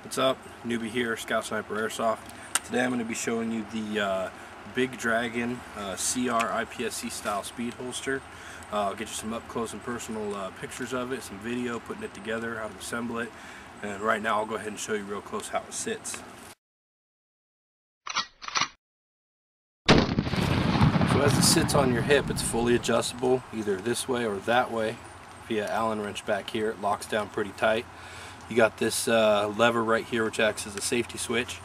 What's up? Newbie here, Scout Sniper Airsoft. Today I'm going to be showing you the Big Dragon CR IPSC style speed holster. I'll get you some up close and personal pictures of it, some video, putting it together, how to assemble it, and right now I'll go ahead and show you real close how it sits. So as it sits on your hip, it's fully adjustable, either this way or that way via Allen wrench back here. It locks down pretty tight. You got this lever right here which acts as a safety switch.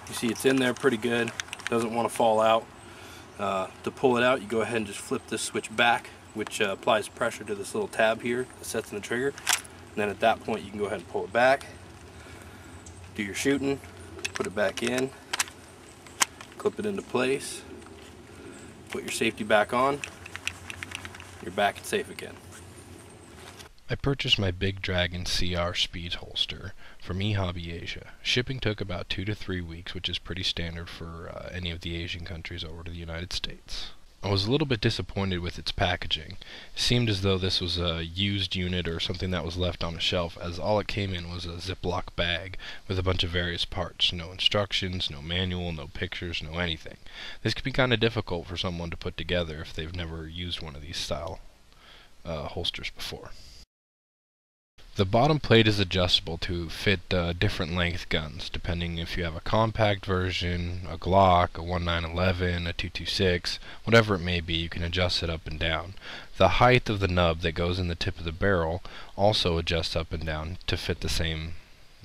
You see it's in there pretty good, doesn't want to fall out. To pull it out, you go ahead and just flip this switch back, which applies pressure to this little tab here that sets in the trigger. And then at that point you can go ahead and pull it back, do your shooting, put it back in, clip it into place, put your safety back on, you're back and safe again. I purchased my Big Dragon CR speed holster from ehobby Asia. Shipping took about 2 to 3 weeks, which is pretty standard for any of the Asian countries over to the United States. I was a little bit disappointed with its packaging. It seemed as though this was a used unit or something that was left on a shelf, as all it came in was a Ziploc bag with a bunch of various parts. No instructions, no manual, no pictures, no anything. This could be kind of difficult for someone to put together if they've never used one of these style holsters before. The bottom plate is adjustable to fit different length guns, depending if you have a compact version, a Glock, a 1911, a 226, whatever it may be, you can adjust it up and down. The height of the nub that goes in the tip of the barrel also adjusts up and down to fit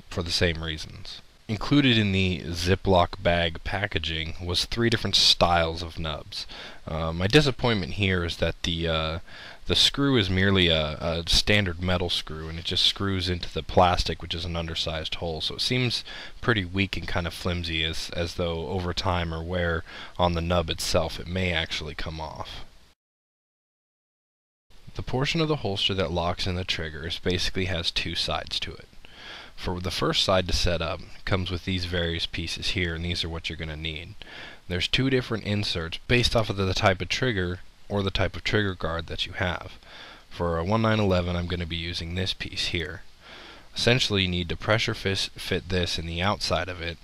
for the same reasons. Included in the Ziploc bag packaging was 3 different styles of nubs. My disappointment here is that the screw is merely a standard metal screw, and it just screws into the plastic, which is an undersized hole, so it seems pretty weak and kind of flimsy, as though over time or wear on the nub itself it may actually come off. The portion of the holster that locks in the triggers basically has 2 sides to it. For the first side to set up, comes with these various pieces here, and these are what you're going to need. There's 2 different inserts based off of the type of trigger or the type of trigger guard that you have. For a 1911, I'm going to be using this piece here. Essentially, you need to pressure fit this in the outside of it,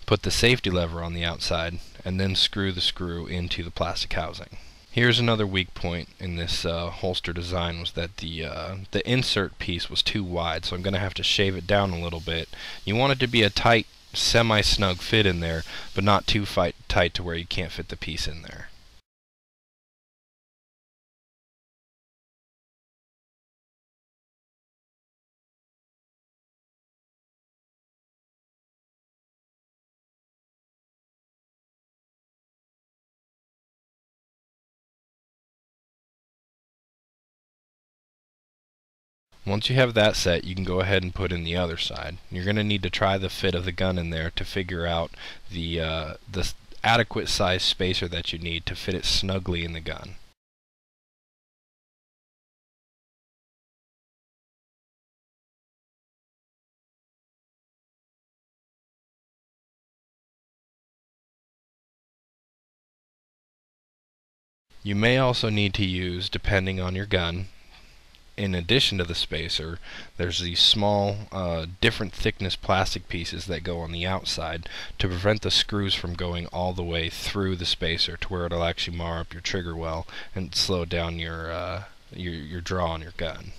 put the safety lever on the outside, and then screw the screw into the plastic housing. Here's another weak point in this holster design, was that the insert piece was too wide, so I'm going to have to shave it down a little bit. You want it to be a tight, semi-snug fit in there, but not too tight to where you can't fit the piece in there. Once you have that set, you can go ahead and put in the other side. You're going to need to try the fit of the gun in there to figure out the adequate size spacer that you need to fit it snugly in the gun. You may also need to use, depending on your gun, in addition to the spacer, there's these small, different thickness plastic pieces that go on the outside to prevent the screws from going all the way through the spacer to where it'll actually mar up your trigger well and slow down your draw on your gun.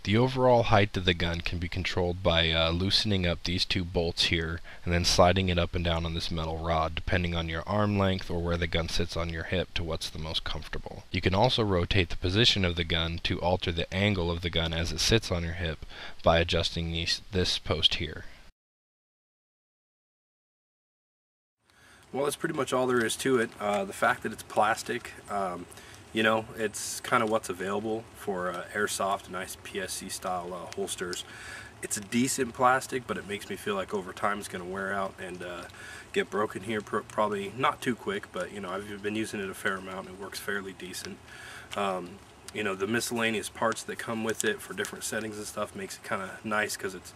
The overall height of the gun can be controlled by loosening up these 2 bolts here and then sliding it up and down on this metal rod, depending on your arm length or where the gun sits on your hip, to what's the most comfortable. You can also rotate the position of the gun to alter the angle of the gun as it sits on your hip by adjusting this post here. Well, that's pretty much all there is to it. The fact that it's plastic, you know, it's kind of what's available for Airsoft and IPSC style holsters. It's a decent plastic, but it makes me feel like over time it's going to wear out and get broken here, probably not too quick, but you know, I've been using it a fair amount and it works fairly decent. You know, the miscellaneous parts that come with it for different settings and stuff makes it kind of nice, because it's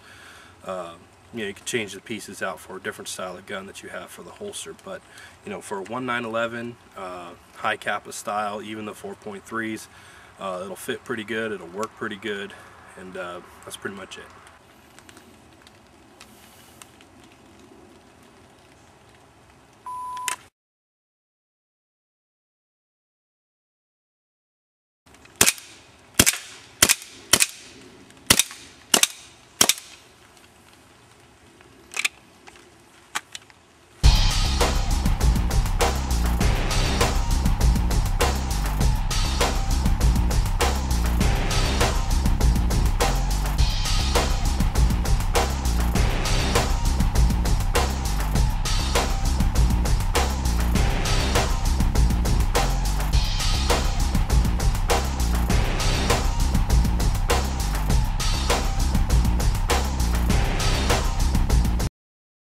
you know, you can change the pieces out for a different style of gun that you have for the holster. But you know, for a 1911 high Kappa style, even the 4.3s, it'll fit pretty good, it'll work pretty good, and that's pretty much it.